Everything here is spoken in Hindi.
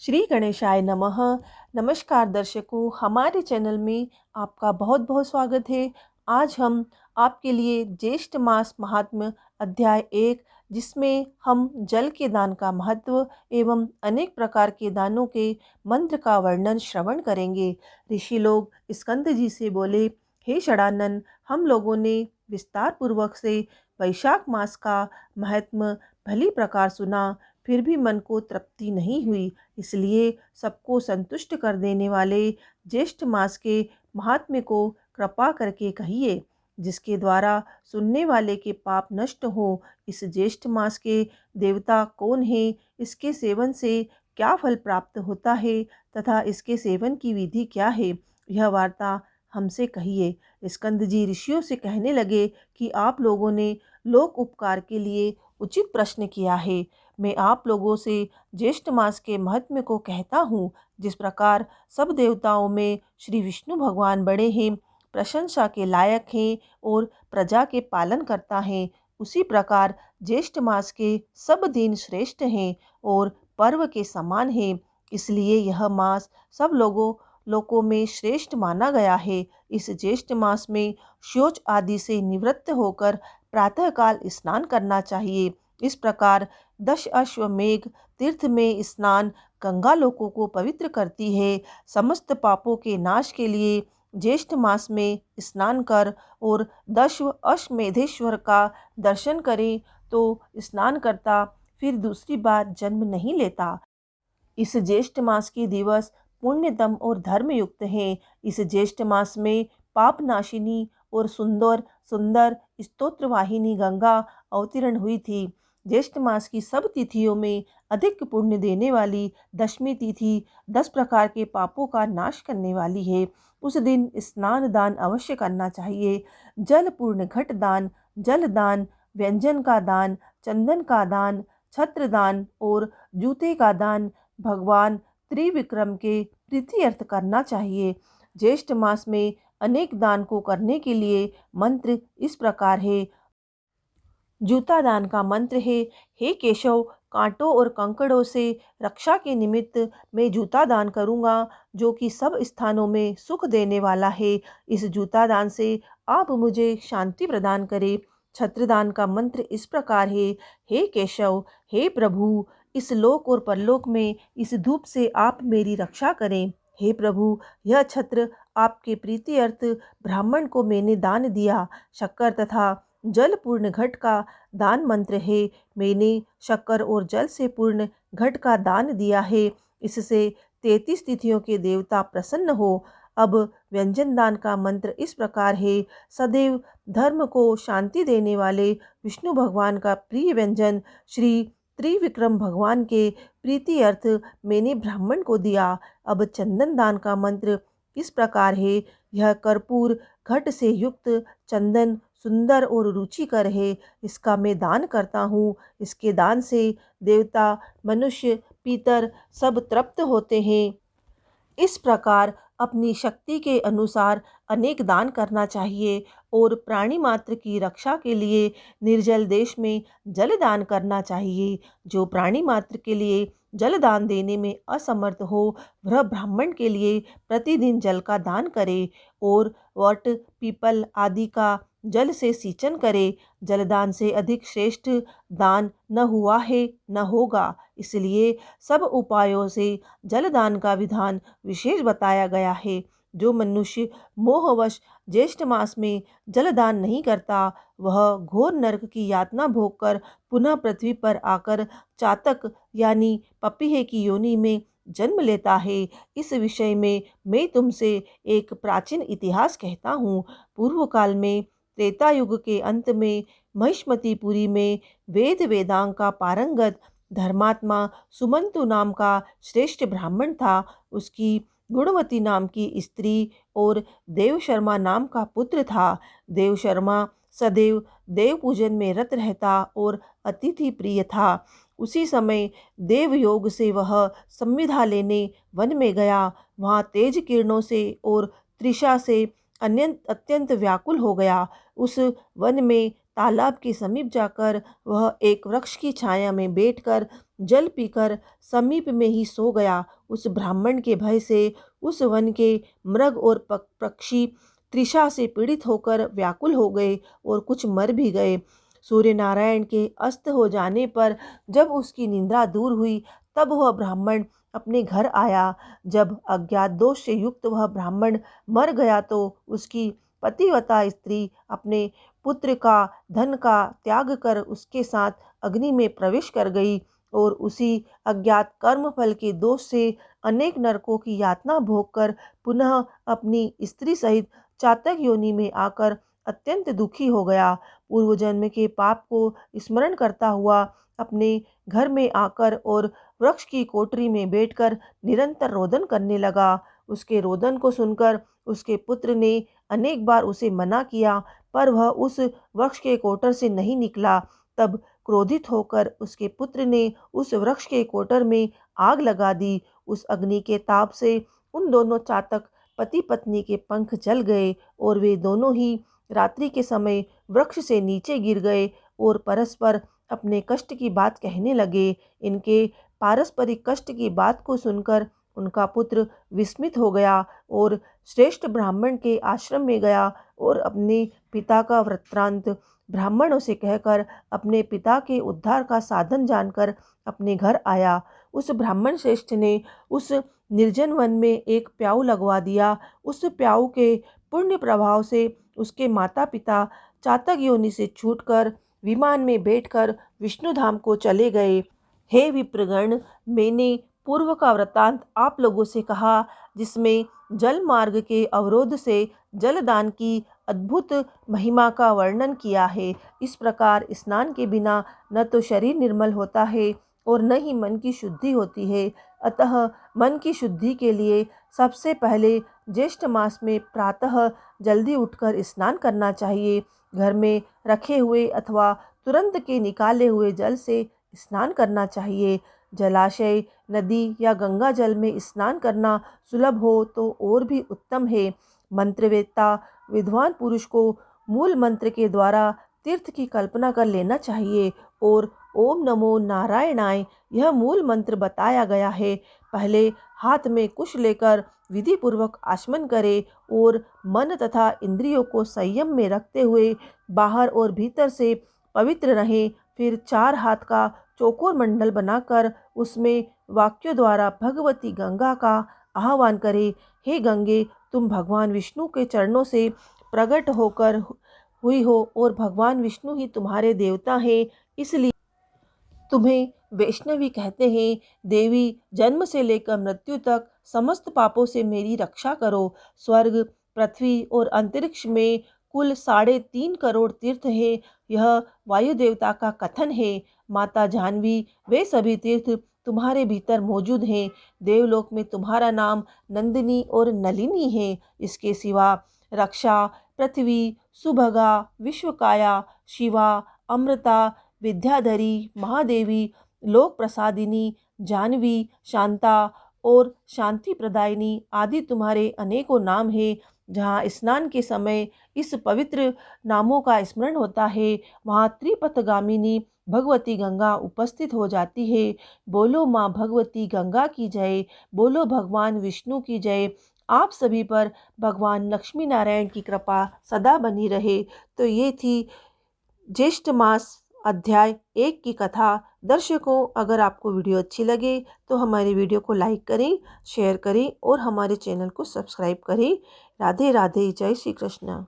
श्री गणेशाय नमः। नमस्कार दर्शकों, हमारे चैनल में आपका बहुत बहुत स्वागत है। आज हम आपके लिए ज्येष्ठ मास महात्म्य अध्याय 1, जिसमें हम जल के दान का महत्व एवं अनेक प्रकार के दानों के मंत्र का वर्णन श्रवण करेंगे। ऋषि लोग स्कंद जी से बोले, हे षडानन, हम लोगों ने विस्तार पूर्वक से वैशाख मास का महत्व भली प्रकार सुना, फिर भी मन को तृप्ति नहीं हुई। इसलिए सबको संतुष्ट कर देने वाले ज्येष्ठ मास के महात्म्य को कृपा करके कहिए, जिसके द्वारा सुनने वाले के पाप नष्ट हो। इस ज्येष्ठ मास के देवता कौन है, इसके सेवन से क्या फल प्राप्त होता है तथा इसके सेवन की विधि क्या है, यह वार्ता हमसे कहिए। स्कंद जी ऋषियों से कहने लगे कि आप लोगों ने लोक उपकार के लिए उचित प्रश्न किया है। मैं आप लोगों से ज्येष्ठ मास के महत्व को कहता हूँ। जिस प्रकार सब देवताओं में श्री विष्णु भगवान बड़े हैं, प्रशंसा के लायक हैं और प्रजा के पालन करता हैं, उसी प्रकार ज्येष्ठ मास के सब दिन श्रेष्ठ हैं और पर्व के समान हैं। इसलिए यह मास सब लोकों में श्रेष्ठ माना गया है। इस ज्येष्ठ मास में शौच आदि से निवृत्त होकर प्रातःकाल स्नान करना चाहिए। इस प्रकार 10 अश्वमेघ तीर्थ में स्नान गंगा लोकों को पवित्र करती है। समस्त पापों के नाश के लिए ज्येष्ठ मास में स्नान कर और 10 अश्वमेधेश्वर का दर्शन करें तो स्नान करता फिर दूसरी बार जन्म नहीं लेता। इस ज्येष्ठ मास के दिवस पुण्यतम और धर्मयुक्त हैं। इस ज्येष्ठ मास में पाप नाशिनी और सुंदर सुंदर स्तोत्र वाहिनी गंगा अवतीर्ण हुई थी। ज्येष्ठ मास की सब तिथियों में अधिक पुण्य देने वाली दशमी तिथि 10 प्रकार के पापों का नाश करने वाली है। उस दिन स्नान दान अवश्य करना चाहिए। जल पूर्ण घट दान, जल दान, व्यंजन का दान, चंदन का दान, छत्र दान और जूते का दान भगवान त्रिविक्रम के प्रीत्यर्थ करना चाहिए। ज्येष्ठ मास में अनेक दान को करने के लिए मंत्र इस प्रकार है। जूता दान का मंत्र है, हे केशव, कांटों और कंकड़ों से रक्षा के निमित्त मैं जूता दान करूंगा, जो कि सब स्थानों में सुख देने वाला है। इस जूता दान से आप मुझे शांति प्रदान करें। छत्रदान का मंत्र इस प्रकार है, हे केशव, हे प्रभु, इस लोक और परलोक में इस धूप से आप मेरी रक्षा करें। हे प्रभु, यह छत्र आपके प्रीति अर्थ ब्राह्मण को मैंने दान दिया। शक्कर तथा जल पूर्ण घट का दान मंत्र है, मैंने शक्कर और जल से पूर्ण घट का दान दिया है। इससे 33 तिथियों के देवता प्रसन्न हो। अब व्यंजन दान का मंत्र इस प्रकार है, सदैव धर्म को शांति देने वाले विष्णु भगवान का प्रिय व्यंजन श्री त्रिविक्रम भगवान के प्रीति अर्थ मैंने ब्राह्मण को दिया। अब चंदन दान का मंत्र इस प्रकार है, यह कर्पूर घट से युक्त चंदन सुंदर और रुचिकर है, इसका मैं दान करता हूँ। इसके दान से देवता, मनुष्य, पितर सब तृप्त होते हैं। इस प्रकार अपनी शक्ति के अनुसार अनेक दान करना चाहिए और प्राणी मात्र की रक्षा के लिए निर्जल देश में जल दान करना चाहिए। जो प्राणी मात्र के लिए जल दान देने में असमर्थ हो, वह ब्राह्मण के लिए प्रतिदिन जल का दान करे और वट, पीपल आदि का जल से सिंचन करे। जलदान से अधिक श्रेष्ठ दान न हुआ है न होगा। इसलिए सब उपायों से जलदान का विधान विशेष बताया गया है। जो मनुष्य मोहवश ज्येष्ठ मास में जलदान नहीं करता, वह घोर नरक की यातना भोगकर पुनः पृथ्वी पर आकर चातक यानी पपीहे की योनि में जन्म लेता है। इस विषय में मैं तुमसे एक प्राचीन इतिहास कहता हूँ। पूर्व काल में त्रेता युग के अंत में महिष्मतीपुरी में वेद वेदांग का पारंगत धर्मात्मा सुमंतु नाम का श्रेष्ठ ब्राह्मण था। उसकी गुणवती नाम की स्त्री और देव शर्मा नाम का पुत्र था। देव शर्मा सदैव देव पूजन में रत रहता और अतिथि प्रिय था। उसी समय देव योग से वह संविधा लेने वन में गया। वहाँ तेज किरणों से और तृषा से अत्यंत व्याकुल हो गया। उस वन में तालाब के समीप जाकर वह एक वृक्ष की छाया में बैठकर जल पीकर समीप में ही सो गया। उस ब्राह्मण के भय से उस वन के मृग और पक्षी तृषा से पीड़ित होकर व्याकुल हो गए और कुछ मर भी गए। सूर्य नारायण के अस्त हो जाने पर जब उसकी निद्रा दूर हुई तब वह ब्राह्मण अपने घर आया। जब अज्ञात दोष से युक्त वह ब्राह्मण मर गया तो उसकी पतिव्रता स्त्री अपने पुत्र का धन का त्याग कर उसके साथ अग्नि में प्रवेश कर गई और उसी अज्ञात कर्म फल के दोष से अनेक नरकों की यातना भोग कर पुनः अपनी स्त्री सहित चातक योनि में आकर अत्यंत दुखी हो गया। पूर्व जन्म के पाप को स्मरण करता हुआ अपने घर में आकर और वृक्ष की कोठरी में बैठकर निरंतर रोदन करने लगा। उसके रोदन को सुनकर उसके पुत्र ने अनेक बार उसे मना किया, पर वह उस वृक्ष के कोटर से नहीं निकला। तब क्रोधित होकर उसके पुत्र ने उस वृक्ष के कोटर में आग लगा दी। उस अग्नि के ताप से उन दोनों चातक पति पत्नी के पंख जल गए और वे दोनों ही रात्रि के समय वृक्ष से नीचे गिर गए और परस्पर अपने कष्ट की बात कहने लगे। इनके पारस्परिक कष्ट की बात को सुनकर उनका पुत्र विस्मित हो गया और श्रेष्ठ ब्राह्मण के आश्रम में गया और अपने पिता का वृत्तांत ब्राह्मणों से कहकर अपने पिता के उद्धार का साधन जानकर अपने घर आया। उस ब्राह्मण श्रेष्ठ ने उस निर्जन वन में एक प्याऊ लगवा दिया। उस प्याऊ के पुण्य प्रभाव से उसके माता पिता चातक योनि से छूटकर विमान में बैठकर विष्णुधाम को चले गए। हे विप्रगण, मैंने पूर्व का वृत्तांत आप लोगों से कहा, जिसमें जल मार्ग के अवरोध से जलदान की अद्भुत महिमा का वर्णन किया है। इस प्रकार स्नान के बिना न तो शरीर निर्मल होता है और न ही मन की शुद्धि होती है। अतः मन की शुद्धि के लिए सबसे पहले ज्येष्ठ मास में प्रातः जल्दी उठकर स्नान करना चाहिए। घर में रखे हुए अथवा तुरंत के निकाले हुए जल से स्नान करना चाहिए। जलाशय, नदी या गंगा जल में स्नान करना सुलभ हो तो और भी उत्तम है। मंत्रवेत्ता विद्वान पुरुष को मूल मंत्र के द्वारा तीर्थ की कल्पना कर लेना चाहिए और ओम नमो नारायणाय यह मूल मंत्र बताया गया है। पहले हाथ में कुश लेकर विधि पूर्वक आचमन करें और मन तथा इंद्रियों को संयम में रखते हुए बाहर और भीतर से पवित्र रहें। फिर 4 हाथ का चौकोर मंडल बनाकर उसमें वाक्यों द्वारा भगवती गंगा का आह्वान करें। हे गंगे, तुम भगवान विष्णु के चरणों से प्रकट होकर हुई हो और भगवान विष्णु ही तुम्हारे देवता हैं, इसलिए तुम्हें वैष्णवी कहते हैं। देवी, जन्म से लेकर मृत्यु तक समस्त पापों से मेरी रक्षा करो। स्वर्ग, पृथ्वी और अंतरिक्ष में कुल 3.5 करोड़ तीर्थ हैं। यह वायु देवता का कथन है। माता जाह्नवी, वे सभी तीर्थ तुम्हारे भीतर मौजूद हैं। देवलोक में तुम्हारा नाम नंदिनी और नलिनी है। इसके सिवा रक्षा, पृथ्वी, सुभगा, विश्वकाया, शिवा, अमृता, विद्याधरी, महादेवी, लोक प्रसादिनी, जाह्नवी, शांता और शांति प्रदायिनी आदि तुम्हारे अनेकों नाम हैं। जहाँ स्नान के समय इस पवित्र नामों का स्मरण होता है, वहाँ त्रिपथगामिनी भगवती गंगा उपस्थित हो जाती है। बोलो माँ भगवती गंगा की जय, बोलो भगवान विष्णु की जय। आप सभी पर भगवान लक्ष्मी नारायण की कृपा सदा बनी रहे। तो ये थी ज्येष्ठ मास अध्याय 1 की कथा। दर्शकों, अगर आपको वीडियो अच्छी लगे तो हमारे वीडियो को लाइक करें, शेयर करें और हमारे चैनल को सब्सक्राइब करें। राधे राधे, जय श्री कृष्ण।